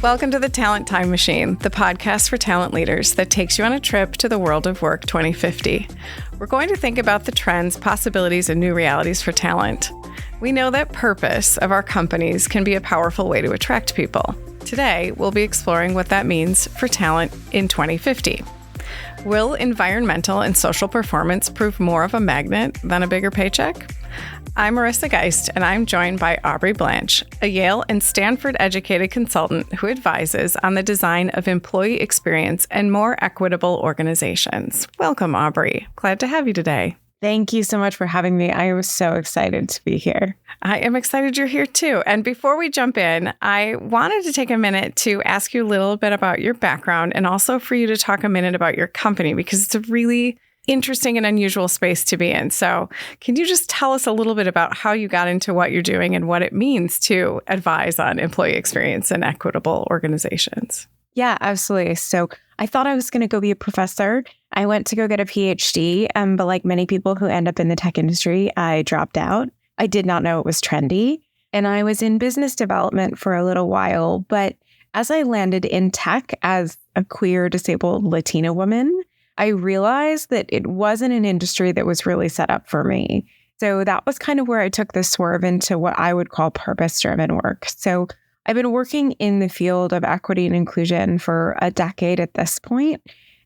Welcome to the Talent Time Machine, the podcast for talent leaders that takes you on a trip to the world of work 2050. We're going to think about the trends, possibilities, and new realities for talent. We know that purpose of our companies can be a powerful way to attract people. Today, we'll be exploring what that means for talent in 2050. Will environmental and social performance prove more of a magnet than a bigger paycheck? I'm Marissa, and I'm joined by Aubrey Blanche, a Yale and Stanford-educated consultant who advises on the design of employee experience and more equitable organizations. Welcome, Aubrey. Glad to have you today. Thank you so much for having me. I am so excited to be here. I am excited you're here too. And before we jump in, I wanted to take a minute to ask you a little bit about your background and also for you to talk a minute about your company, because it's a really interesting and unusual space to be in. So can you just tell us a little bit about how you got into what you're doing and what it means to advise on employee experience and equitable organizations? Yeah, absolutely. So I thought I was going to go be a professor. I went to go get a PhD, but like many people who end up in the tech industry, I dropped out. I did not know it was trendy. And I was in business development for a little while. But as I landed in tech as a queer, disabled Latina woman, I realized that it wasn't an industry that was really set up for me. So that was kind of where I took the swerve into what I would call purpose-driven work. So I've been working in the field of equity and inclusion for a decade at this point,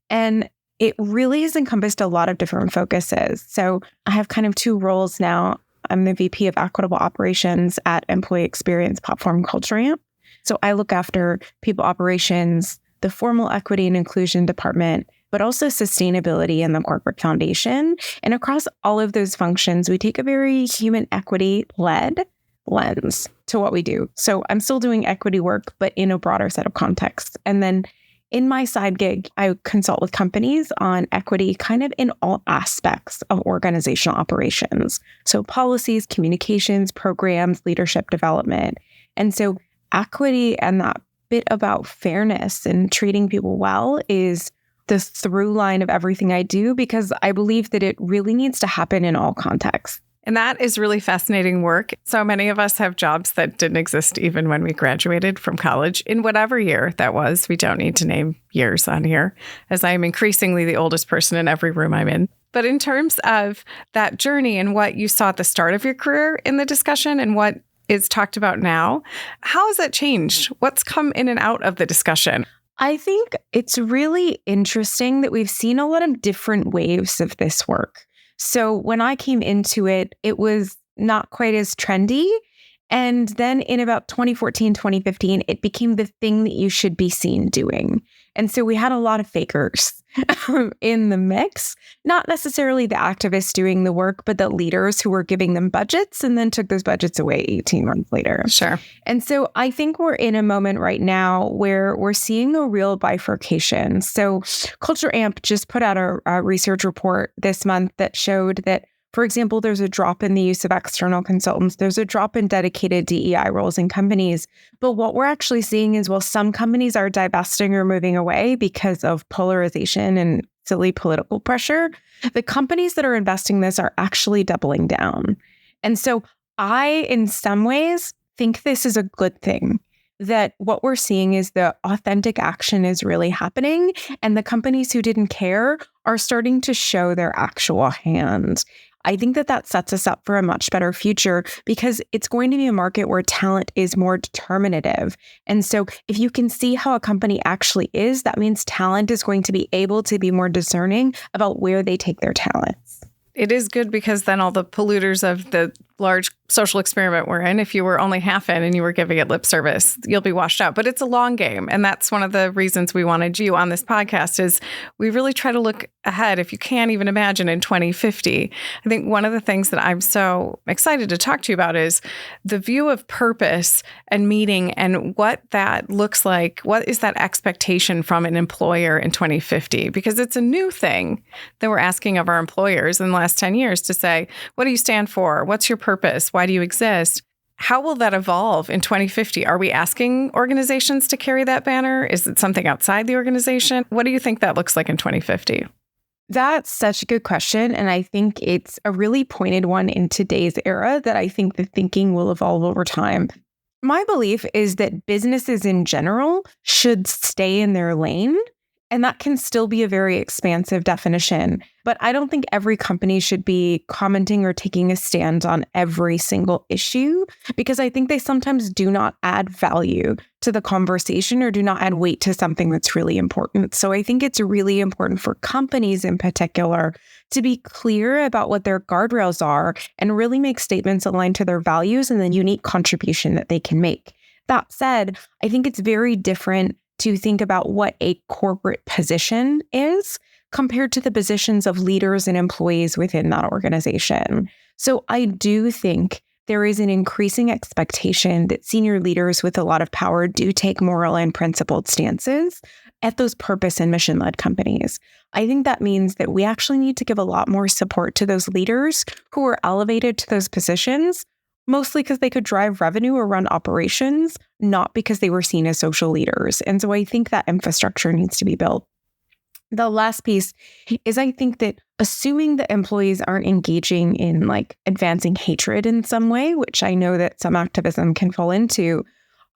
and it really has encompassed a lot of different focuses. So I have kind of two roles now. I'm the VP of Equitable Operations at employee experience platform CultureAmp. So I look after people operations, the formal equity and inclusion department, but also sustainability and the corporate foundation. And across all of those functions, we take a very human equity-led lens to what we do. So I'm still doing equity work, but in a broader set of contexts. And then in my side gig, I consult with companies on equity kind of in all aspects of organizational operations. So policies, communications, programs, leadership development. And so equity and that bit about fairness and treating people well is the through line of everything I do, because I believe that it really needs to happen in all contexts. And that is really fascinating work. So many of us have jobs that didn't exist even when we graduated from college, in whatever year that was. We don't need to name years on here, as I am increasingly the oldest person in every room I'm in. But in terms of that journey and what you saw at the start of your career in the discussion and what is talked about now, how has that changed? What's come in and out of the discussion? I think it's really interesting that we've seen a lot of different waves of this work. So when I came into it, it was not quite as trendy. And then in about 2014, 2015, it became the thing that you should be seen doing. And so we had a lot of fakers in the mix, not necessarily the activists doing the work, but the leaders who were giving them budgets and then took those budgets away 18 months later. Sure. And so I think we're in a moment right now where we're seeing a real bifurcation. So CultureAmp just put out a research report this month that showed that, for example, there's a drop in the use of external consultants. There's a drop in dedicated DEI roles in companies. But what we're actually seeing is, well, some companies are divesting or moving away because of polarization and silly political pressure. The companies that are investing this are actually doubling down. And so I, in some ways, think this is a good thing. That what we're seeing is the authentic action is really happening, and the companies who didn't care are starting to show their actual hand. I think that sets us up for a much better future, because it's going to be a market where talent is more determinative. And so if you can see how a company actually is, that means talent is going to be able to be more discerning about where they take their talents. It is good, because then all the polluters of the large social experiment we're in, if you were only half in and you were giving it lip service, you'll be washed out. But it's a long game. And that's one of the reasons we wanted you on this podcast, is we really try to look ahead, if you can't even imagine, in 2050. I think one of the things that I'm so excited to talk to you about is the view of purpose and meaning and what that looks like. What is that expectation from an employer in 2050? Because it's a new thing that we're asking of our employers in the last 10 years to say, what do you stand for? What's your purpose? Why do you exist? How will that evolve in 2050? Are we asking organizations to carry that banner? Is it something outside the organization? What do you think that looks like in 2050? That's such a good question. And I think it's a really pointed one in today's era that I think the thinking will evolve over time. My belief is that businesses in general should stay in their lane. And that can still be a very expansive definition. But I don't think every company should be commenting or taking a stand on every single issue, because I think they sometimes do not add value to the conversation or do not add weight to something that's really important. So I think it's really important for companies in particular to be clear about what their guardrails are and really make statements aligned to their values and the unique contribution that they can make. That said, I think it's very different to think about what a corporate position is compared to the positions of leaders and employees within that organization. So I do think there is an increasing expectation that senior leaders with a lot of power do take moral and principled stances at those purpose and mission-led companies. I think that means that we actually need to give a lot more support to those leaders who are elevated to those positions, mostly because they could drive revenue or run operations, not because they were seen as social leaders. And so I think that infrastructure needs to be built. The last piece is I think that assuming that employees aren't engaging in advancing hatred in some way, which I know that some activism can fall into,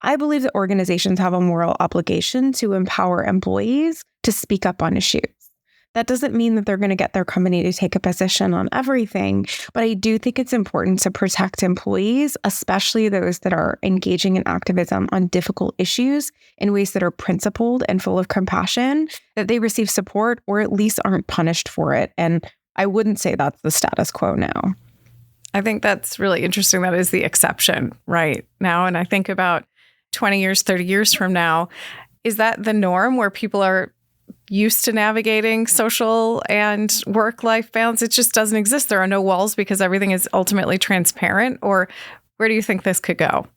I believe that organizations have a moral obligation to empower employees to speak up on issues. That doesn't mean that they're going to get their company to take a position on everything, but I do think it's important to protect employees, especially those that are engaging in activism on difficult issues in ways that are principled and full of compassion, that they receive support or at least aren't punished for it. And I wouldn't say that's the status quo now. I think that's really interesting. That is the exception right now. And I think about 20 years, 30 years from now, is that the norm where people are used to navigating social and work-life balance? It just doesn't exist. There are no walls because everything is ultimately transparent. Or where do you think this could go?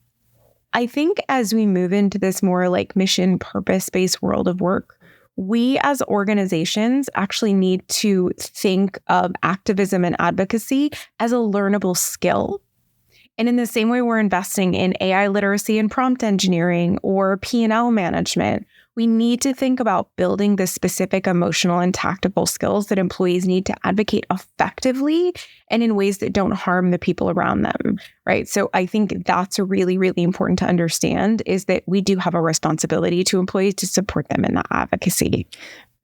I think as we move into this more mission purpose-based world of work, we as organizations actually need to think of activism and advocacy as a learnable skill. And in the same way we're investing in AI literacy and prompt engineering or P&L management, we need to think about building the specific emotional and tactical skills that employees need to advocate effectively and in ways that don't harm the people around them, right? So I think that's really, really important to understand, is that we do have a responsibility to employees to support them in that advocacy.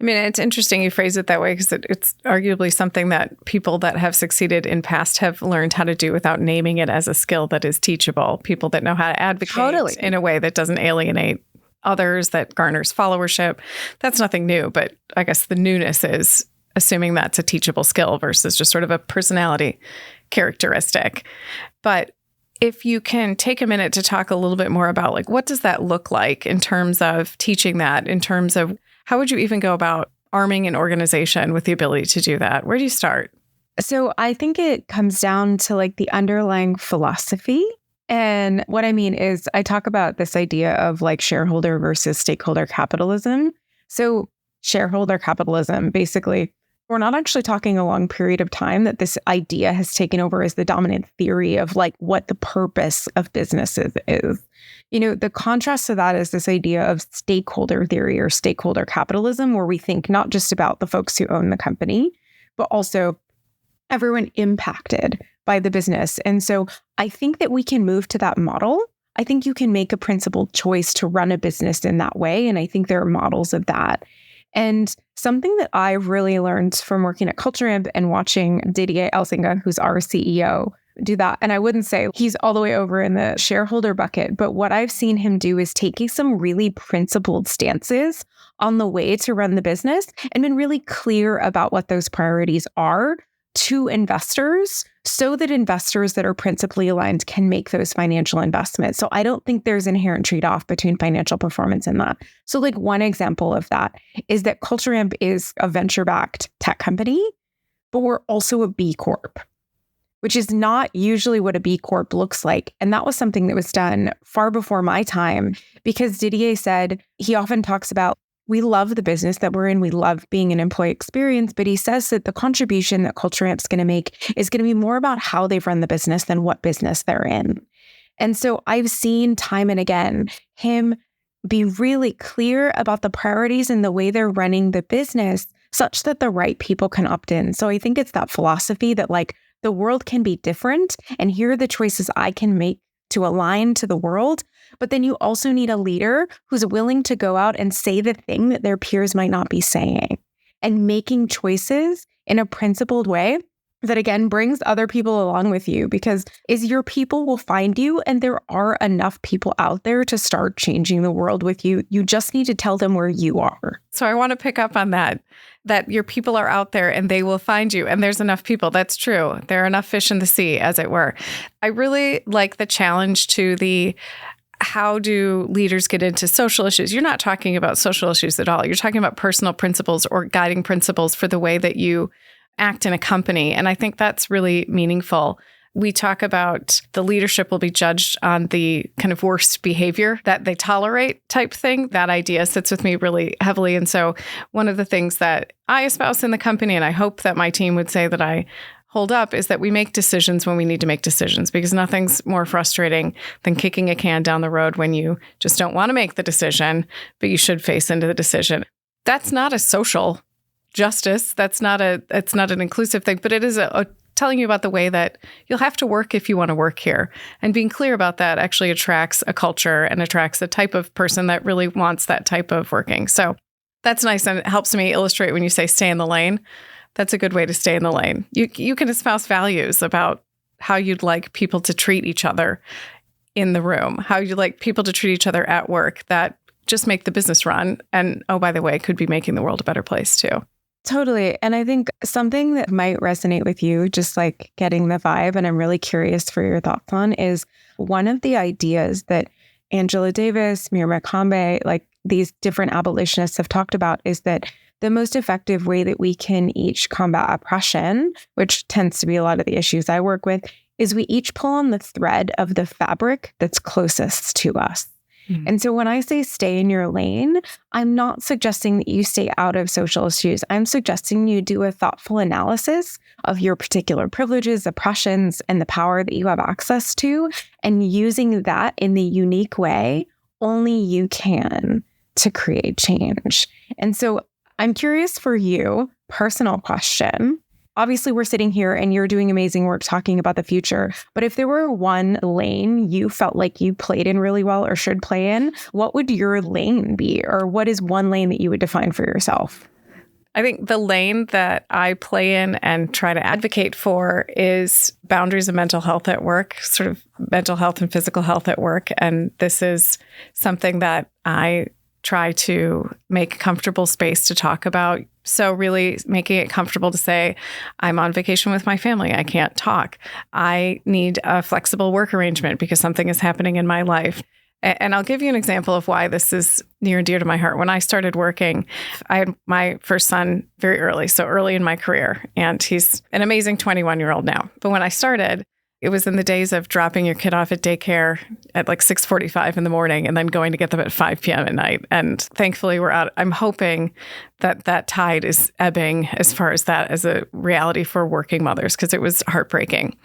I mean, it's interesting you phrase it that way because it's arguably something that people that have succeeded in past have learned how to do without naming it as a skill that is teachable. People that know how to advocate in a way that doesn't alienate others, that garners followership. That's nothing new, but I guess the newness is assuming that's a teachable skill versus just sort of a personality characteristic. But if you can take a minute to talk a little bit more about what does that look like in terms of teaching that, in terms of how would you even go about arming an organization with the ability to do that? Where do you start? So I think it comes down to the underlying philosophy. And what I mean is I talk about this idea of shareholder versus stakeholder capitalism. So shareholder capitalism, basically, we're not actually talking a long period of time that this idea has taken over as the dominant theory of what the purpose of businesses is. The contrast to that is this idea of stakeholder theory or stakeholder capitalism, where we think not just about the folks who own the company, but also everyone impacted by the business. And so I think that we can move to that model. I think you can make a principled choice to run a business in that way. And I think there are models of that. And something that I've really learned from working at Culture Amp and watching Didier Elzinga, who's our CEO, do that. And I wouldn't say he's all the way over in the shareholder bucket, but what I've seen him do is taking some really principled stances on the way to run the business and been really clear about what those priorities are to investors so that investors that are principally aligned can make those financial investments. So I don't think there's inherent trade-off between financial performance and that. So one example of that is that Culture Amp is a venture-backed tech company, but we're also a B Corp, which is not usually what a B Corp looks like. And that was something that was done far before my time because Didier said, he often talks about, we love the business that we're in. We love being an employee experience. But he says that the contribution that Culture Amp's going to make is going to be more about how they've run the business than what business they're in. And so I've seen time and again him be really clear about the priorities and the way they're running the business such that the right people can opt in. So I think it's that philosophy that the world can be different and here are the choices I can make to align to the world, But then you also need a leader who's willing to go out and say the thing that their peers might not be saying, and making choices in a principled way that, again, brings other people along with you, because your people will find you, and there are enough people out there to start changing the world with you. You just need to tell them where you are. So I want to pick up on that your people are out there and they will find you, and there's enough people. That's true. There are enough fish in the sea, as it were. I really like the challenge to the how do leaders get into social issues? You're not talking about social issues at all. You're talking about personal principles or guiding principles for the way that you act in a company. And I think that's really meaningful. We talk about the leadership will be judged on the kind of worst behavior that they tolerate type thing. That idea sits with me really heavily. And so one of the things that I espouse in the company, and I hope that my team would say that I hold up, is that we make decisions when we need to make decisions, because nothing's more frustrating than kicking a can down the road when you just don't want to make the decision, but you should face into the decision. That's not a social justice. It's not an inclusive thing, but it is a telling you about the way that you'll have to work if you want to work here. And being clear about that actually attracts a culture and attracts a type of person that really wants that type of working. So that's nice. And it helps me illustrate when you say stay in the lane. That's a good way to stay in the lane. You can espouse values about how you'd like people to treat each other in the room, how you'd like people to treat each other at work that just make the business run. And oh, by the way, could be making the world a better place too. Totally. And I think something that might resonate with you, just like getting the vibe, and I'm really curious for your thoughts on, is one of the ideas that Angela Davis, Miriam Makamba, like these different abolitionists have talked about, is that the most effective way that we can each combat oppression, which tends to be a lot of the issues I work with, is we each pull on the thread of the fabric that's closest to us. And so when I say stay in your lane, I'm not suggesting that you stay out of social issues. I'm suggesting you do a thoughtful analysis of your particular privileges, oppressions, and the power that you have access to, and using that in the unique way only you can to create change. And so I'm curious for you, personal question. Obviously, we're sitting here and you're doing amazing work talking about the future. But if there were one lane you felt like you played in really well or should play in, what would your lane be? Or what is one lane that you would define for yourself? I think the lane that I play in and try to advocate for is boundaries of mental health at work, sort of mental health and physical health at work. And this is something that I try to make a comfortable space to talk about. So really making it comfortable to say, I'm on vacation with my family. I can't talk. I need a flexible work arrangement because something is happening in my life. And I'll give you an example of why this is near and dear to my heart. When I started working, I had my first son very early, so early in my career. And he's an amazing 21-year-old now. But when I started, it was in the days of dropping your kid off at daycare at like 6:45 in the morning and then going to get them at 5 p.m. at night. And thankfully, we're out. I'm hoping that that tide is ebbing as far as that as a reality for working mothers, because it was heartbreaking.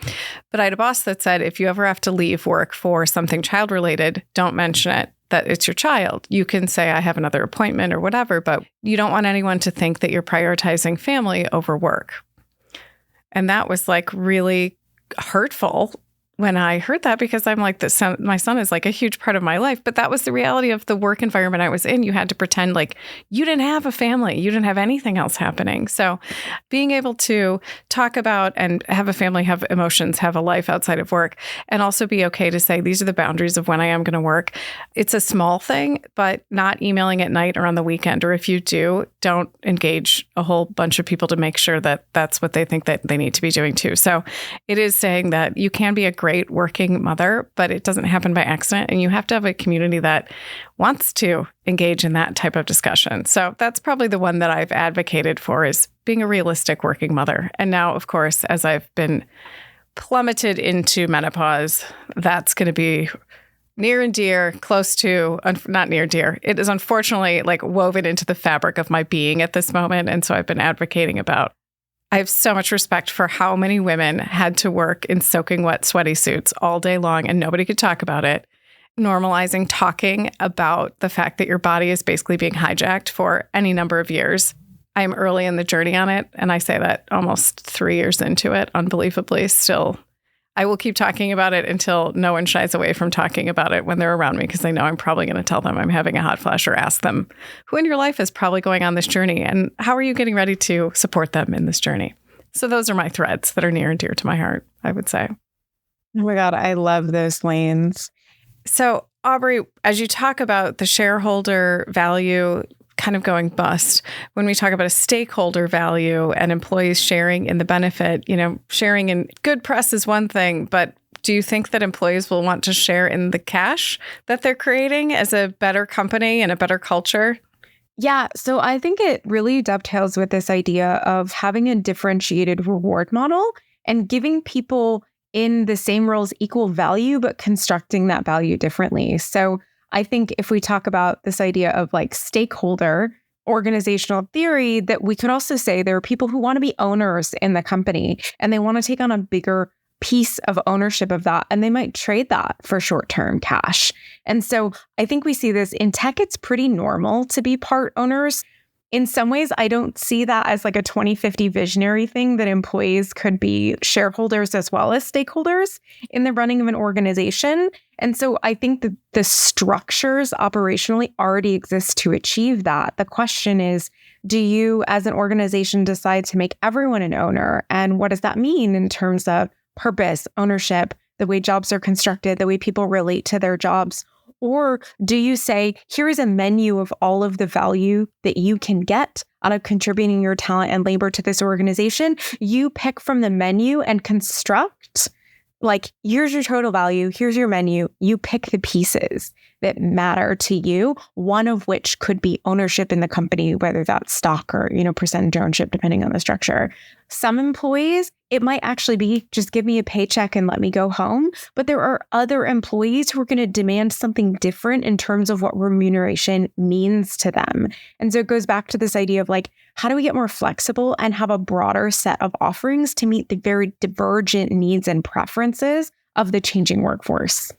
But I had a boss that said, if you ever have to leave work for something child-related, don't mention it, that it's your child. You can say, I have another appointment or whatever, but you don't want anyone to think that you're prioritizing family over work. And that was like really hurtful when I heard that, because I'm like, my son is like a huge part of my life. But that was the reality of the work environment I was in. You had to pretend like you didn't have a family. You didn't have anything else happening. So being able to talk about and have a family, have emotions, have a life outside of work, and also be okay to say, these are the boundaries of when I am going to work. It's a small thing, but not emailing at night or on the weekend. Or if you do, don't engage a whole bunch of people to make sure that that's what they think that they need to be doing too. So it is saying that you can be a great working mother, but it doesn't happen by accident. And you have to have a community that wants to engage in that type of discussion. So that's probably the one that I've advocated for, is being a realistic working mother. And now, of course, as I've been plummeted into menopause, that's going to be near and dear, close to, not near dear. It is unfortunately like woven into the fabric of my being at this moment. And so I've been advocating about, I have so much respect for how many women had to work in soaking wet, sweaty suits all day long and nobody could talk about it. Normalizing talking about the fact that your body is basically being hijacked for any number of years. I am early in the journey on it. And I say that almost 3 years into it, unbelievably. Still, I will keep talking about it until no one shies away from talking about it when they're around me, because they know I'm probably going to tell them I'm having a hot flash, or ask them who in your life is probably going on this journey and how are you getting ready to support them in this journey. So those are my threads that are near and dear to my heart, I would say. Oh my God, I love those lanes. So Aubrey, as you talk about the shareholder value kind of going bust, when we talk about a stakeholder value and employees sharing in the benefit, sharing in good press is one thing, but do you think that employees will want to share in the cash that they're creating as a better company and a better culture? Yeah, so I think it really dovetails with this idea of having a differentiated reward model and giving people in the same roles equal value, but constructing that value differently. So I think if we talk about this idea of like stakeholder organizational theory, that we could also say there are people who want to be owners in the company and they want to take on a bigger piece of ownership of that, and they might trade that for short-term cash. And so I think we see this in tech. It's pretty normal to be part owners. In some ways, I don't see that as like a 2050 visionary thing, that employees could be shareholders as well as stakeholders in the running of an organization. And so I think that the structures operationally already exist to achieve that. The question is, do you as an organization decide to make everyone an owner? And what does that mean in terms of purpose, ownership, the way jobs are constructed, the way people relate to their jobs? Or do you say, here is a menu of all of the value that you can get out of contributing your talent and labor to this organization? You pick from the menu and construct, like, here's your total value, here's your menu. You pick the pieces that matter to you, one of which could be ownership in the company, whether that's stock or, percentage ownership, depending on the structure. Some employees, it might actually be just give me a paycheck and let me go home. But there are other employees who are going to demand something different in terms of what remuneration means to them. And so it goes back to this idea of like, how do we get more flexible and have a broader set of offerings to meet the very divergent needs and preferences of the changing workforce?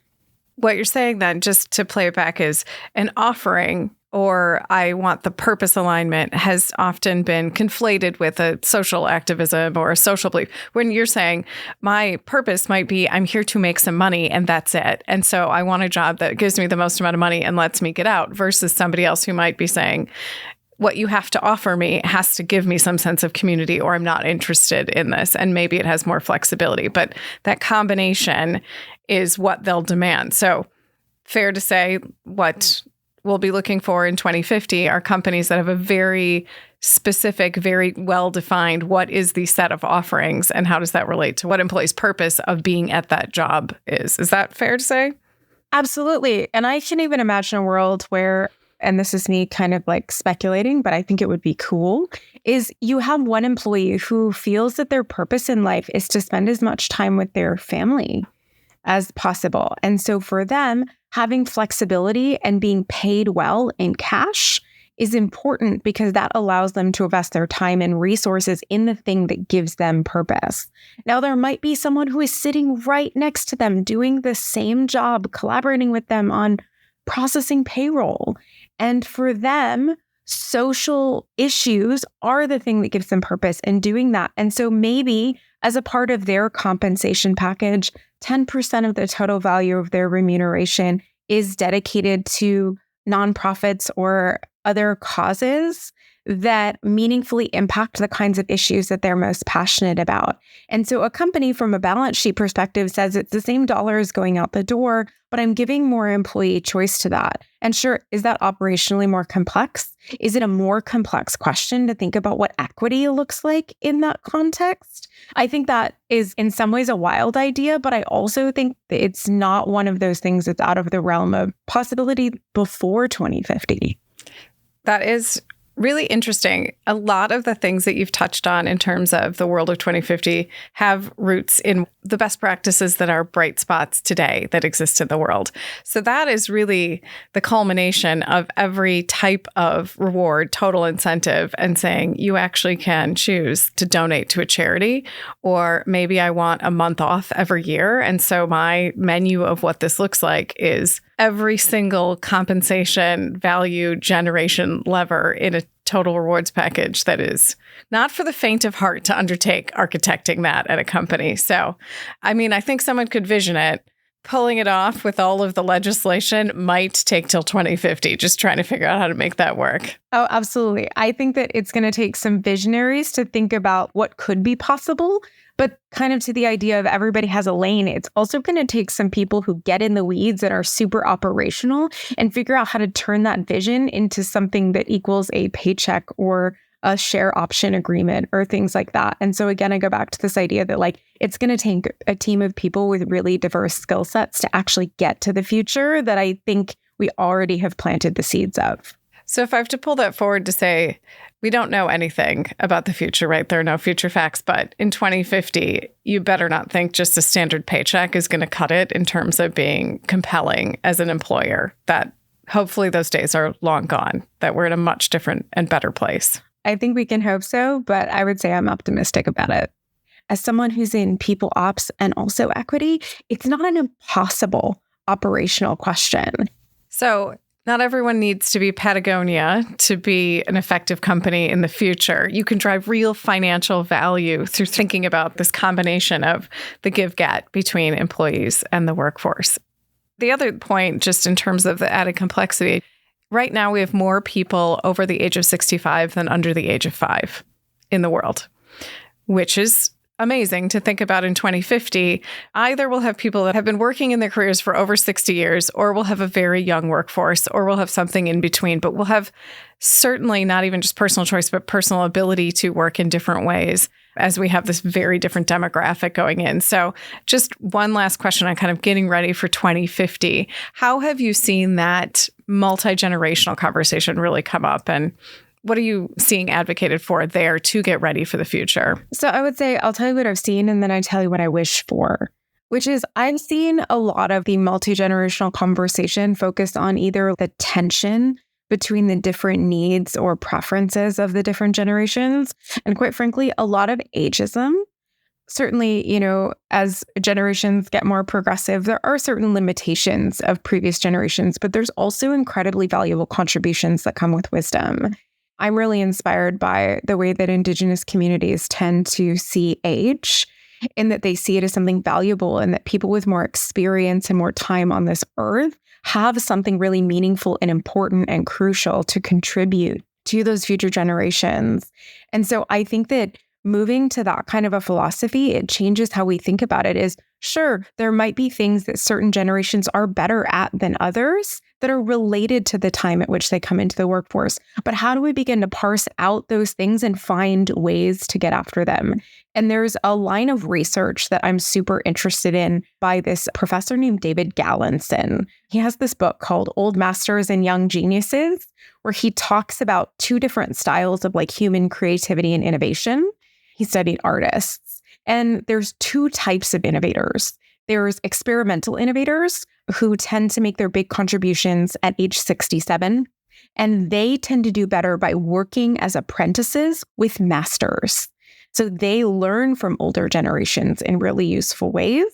What you're saying then, just to play it back, is an offering, or I want the purpose alignment, has often been conflated with a social activism or a social belief. When you're saying my purpose might be I'm here to make some money and that's it. And so I want a job that gives me the most amount of money and lets me get out, versus somebody else who might be saying what you have to offer me has to give me some sense of community, or I'm not interested in this. And maybe it has more flexibility, but that combination is what they'll demand. So fair to say what we'll be looking for in 2050 are companies that have a very specific, very well-defined, what is the set of offerings and how does that relate to what employees' purpose of being at that job is. Is that fair to say? Absolutely. And I can even imagine a world where, and this is me kind of like speculating, but I think it would be cool, is you have one employee who feels that their purpose in life is to spend as much time with their family as possible. And so for them, having flexibility and being paid well in cash is important, because that allows them to invest their time and resources in the thing that gives them purpose. Now, there might be someone who is sitting right next to them doing the same job, collaborating with them on processing payroll. And for them, social issues are the thing that gives them purpose in doing that. And so maybe as a part of their compensation package, 10% of the total value of their remuneration is dedicated to nonprofits or other causes that meaningfully impact the kinds of issues that they're most passionate about. And so a company from a balance sheet perspective says it's the same dollars going out the door, but I'm giving more employee choice to that. And sure, is that operationally more complex? Is it a more complex question to think about what equity looks like in that context? I think that is in some ways a wild idea, but I also think that it's not one of those things that's out of the realm of possibility before 2050. That is really interesting. A lot of the things that you've touched on in terms of the world of 2050 have roots in the best practices that are bright spots today that exist in the world. So that is really the culmination of every type of reward, total incentive, and saying you actually can choose to donate to a charity, or maybe I want a month off every year. And so my menu of what this looks like is every single compensation value generation lever in a total rewards package that is not for the faint of heart to undertake architecting that at a company. So, I mean, I think someone could vision it. Pulling it off with all of the legislation might take till 2050, just trying to figure out how to make that work. Oh, absolutely. I think that it's going to take some visionaries to think about what could be possible, but kind of to the idea of everybody has a lane. It's also going to take some people who get in the weeds and are super operational and figure out how to turn that vision into something that equals a paycheck or a share option agreement or things like that. And so again, I go back to this idea that like it's going to take a team of people with really diverse skill sets to actually get to the future that I think we already have planted the seeds of. So if I have to pull that forward to say, we don't know anything about the future, right? There are no future facts, but in 2050, you better not think just a standard paycheck is going to cut it in terms of being compelling as an employer. That hopefully those days are long gone, that we're in a much different and better place. I think we can hope so, but I would say I'm optimistic about it. As someone who's in people ops and also equity, it's not an impossible operational question. So not everyone needs to be Patagonia to be an effective company in the future. You can drive real financial value through thinking about this combination of the give-get between employees and the workforce. The other point, just in terms of the added complexity, right now, we have more people over the age of 65 than under the age of 5 in the world, which is amazing to think about in 2050. Either we'll have people that have been working in their careers for over 60 years, or we'll have a very young workforce, or we'll have something in between. But we'll have certainly not even just personal choice, but personal ability to work in different ways as we have this very different demographic going in. So just one last question on kind of getting ready for 2050. How have you seen that multi-generational conversation really come up? And what are you seeing advocated for there to get ready for the future? So I would say, I'll tell you what I've seen, and then I tell you what I wish for, which is I've seen a lot of the multi-generational conversation focused on either the tension between the different needs or preferences of the different generations. And quite frankly, a lot of ageism. Certainly, you know, as generations get more progressive, there are certain limitations of previous generations, but there's also incredibly valuable contributions that come with wisdom. I'm really inspired by the way that Indigenous communities tend to see age, in that they see it as something valuable, and that people with more experience and more time on this earth have something really meaningful and important and crucial to contribute to those future generations. And so I think that moving to that kind of a philosophy, it changes how we think about it. Is sure, there might be things that certain generations are better at than others that are related to the time at which they come into the workforce. But how do we begin to parse out those things and find ways to get after them? And there's a line of research that I'm super interested in by this professor named David Gallinson. He has this book called Old Masters and Young Geniuses, where he talks about two different styles of like human creativity and innovation. He studied artists. And there's two types of innovators. There's experimental innovators who tend to make their big contributions at age 67, and they tend to do better by working as apprentices with masters. So they learn from older generations in really useful ways.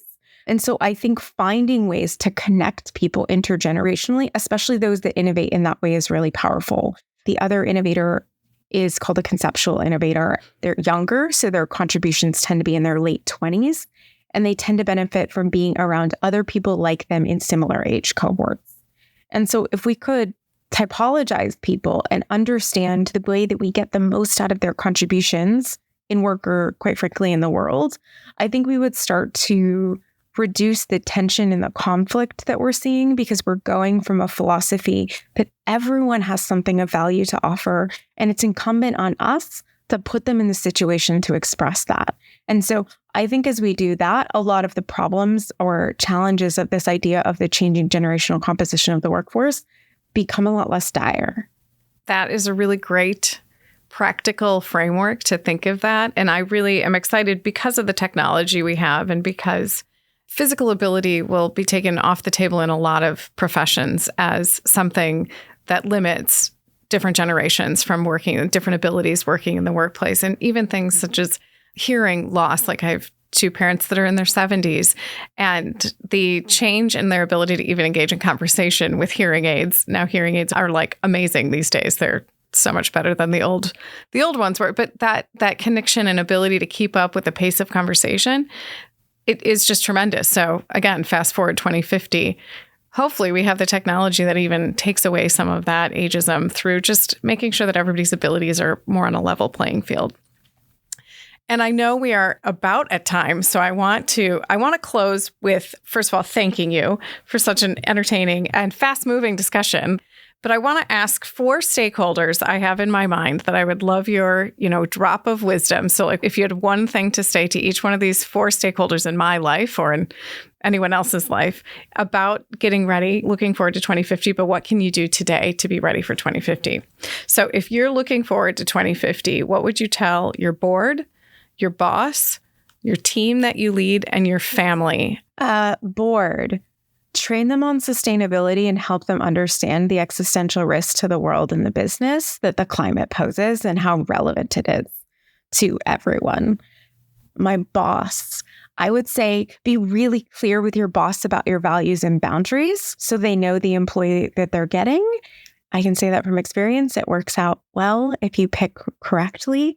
And so I think finding ways to connect people intergenerationally, especially those that innovate in that way, is really powerful. The other innovator is called a conceptual innovator. They're younger, so their contributions tend to be in their late 20s, and they tend to benefit from being around other people like them in similar age cohorts. And so if we could typologize people and understand the way that we get the most out of their contributions in work, or quite frankly in the world, I think we would start to reduce the tension and the conflict that we're seeing, because we're going from a philosophy that everyone has something of value to offer, and it's incumbent on us to put them in the situation to express that. And so I think as we do that, a lot of the problems or challenges of this idea of the changing generational composition of the workforce become a lot less dire. That is a really great practical framework to think of that. And I really am excited because of the technology we have, and because physical ability will be taken off the table in a lot of professions as something that limits different generations from working, different abilities working in the workplace. And even things such as hearing loss. Like I have two parents that are in their 70s, and the change in their ability to even engage in conversation with hearing aids. Now hearing aids are like amazing these days. They're so much better than the old ones were. But that connection and ability to keep up with the pace of conversation, it is just tremendous. So again, fast forward 2050, hopefully we have the technology that even takes away some of that ageism through just making sure that everybody's abilities are more on a level playing field. And I know we are about at time, so I want to close with, first of all, thanking you for such an entertaining and fast-moving discussion. But I want to ask 4 stakeholders I have in my mind that I would love your, drop of wisdom. So like if you had one thing to say to each one of these 4 stakeholders in my life or in anyone else's life about getting ready, looking forward to 2050, but what can you do today to be ready for 2050? So if you're looking forward to 2050, what would you tell your board, your boss, your team that you lead, and your family? Board. Train them on sustainability and help them understand the existential risk to the world and the business that the climate poses and how relevant it is to everyone. My boss, I would say be really clear with your boss about your values and boundaries so they know the employee that they're getting. I can say that from experience. It works out well if you pick correctly.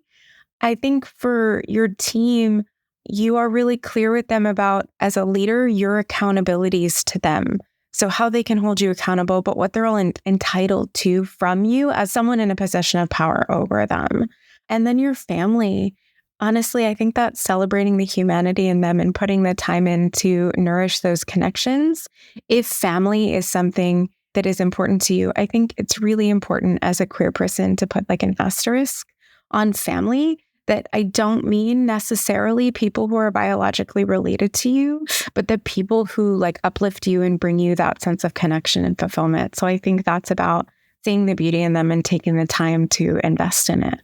I think for your team, you are really clear with them about, as a leader, your accountabilities to them. So how they can hold you accountable, but what they're all entitled to from you as someone in a position of power over them. And then your family. Honestly, I think that celebrating the humanity in them and putting the time in to nourish those connections. If family is something that is important to you, I think it's really important as a queer person to put like an asterisk on family. That I don't mean necessarily people who are biologically related to you, but the people who like uplift you and bring you that sense of connection and fulfillment. So I think that's about seeing the beauty in them and taking the time to invest in it.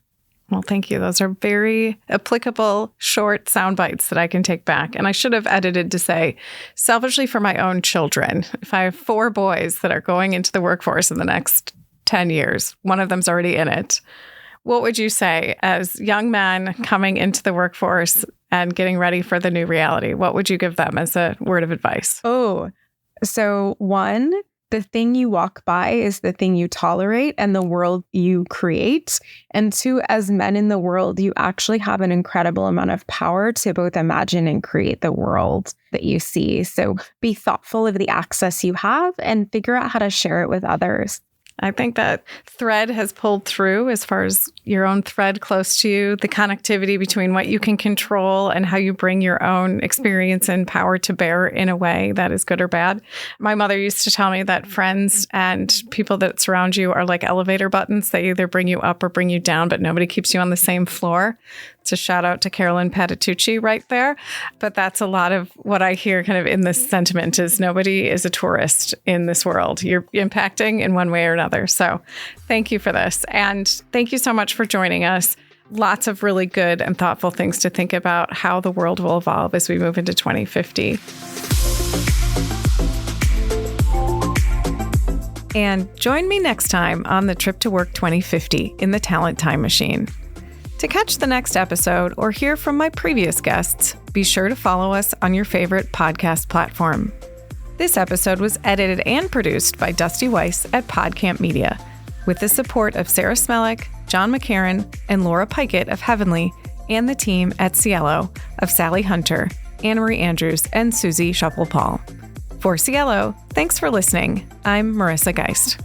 Well, thank you. Those are very applicable, short sound bites that I can take back. And I should have edited to say, selfishly for my own children, if I have 4 boys that are going into the workforce in the next 10 years, one of them's already in it. What would you say as young men coming into the workforce and getting ready for the new reality? What would you give them as a word of advice? So 1, the thing you walk by is the thing you tolerate and the world you create. And 2, as men in the world, you actually have an incredible amount of power to both imagine and create the world that you see. So be thoughtful of the access you have and figure out how to share it with others. I think that thread has pulled through as far as your own thread close to you, the connectivity between what you can control and how you bring your own experience and power to bear in a way that is good or bad. My mother used to tell me that friends and people that surround you are like elevator buttons. They either bring you up or bring you down, but nobody keeps you on the same floor. It's a shout out to Carolyn Patitucci right there. But that's a lot of what I hear kind of in this sentiment is nobody is a tourist in this world. You're impacting in one way or another. So thank you for this. And thank you so much for joining us. Lots of really good and thoughtful things to think about how the world will evolve as we move into 2050. And join me next time on the Trip to Work 2050 in the Talent Time Machine. To catch the next episode or hear from my previous guests, be sure to follow us on your favorite podcast platform. This episode was edited and produced by Dusty Weiss at PodCamp Media, with the support of Sarah Smellick, John McCarran, and Laura Pikett of Heavenly, and the team at Cielo of Sally Hunter, Anne-Marie Andrews, and Susie Shuppel-Paul. For Cielo, thanks for listening. I'm Marissa Geist.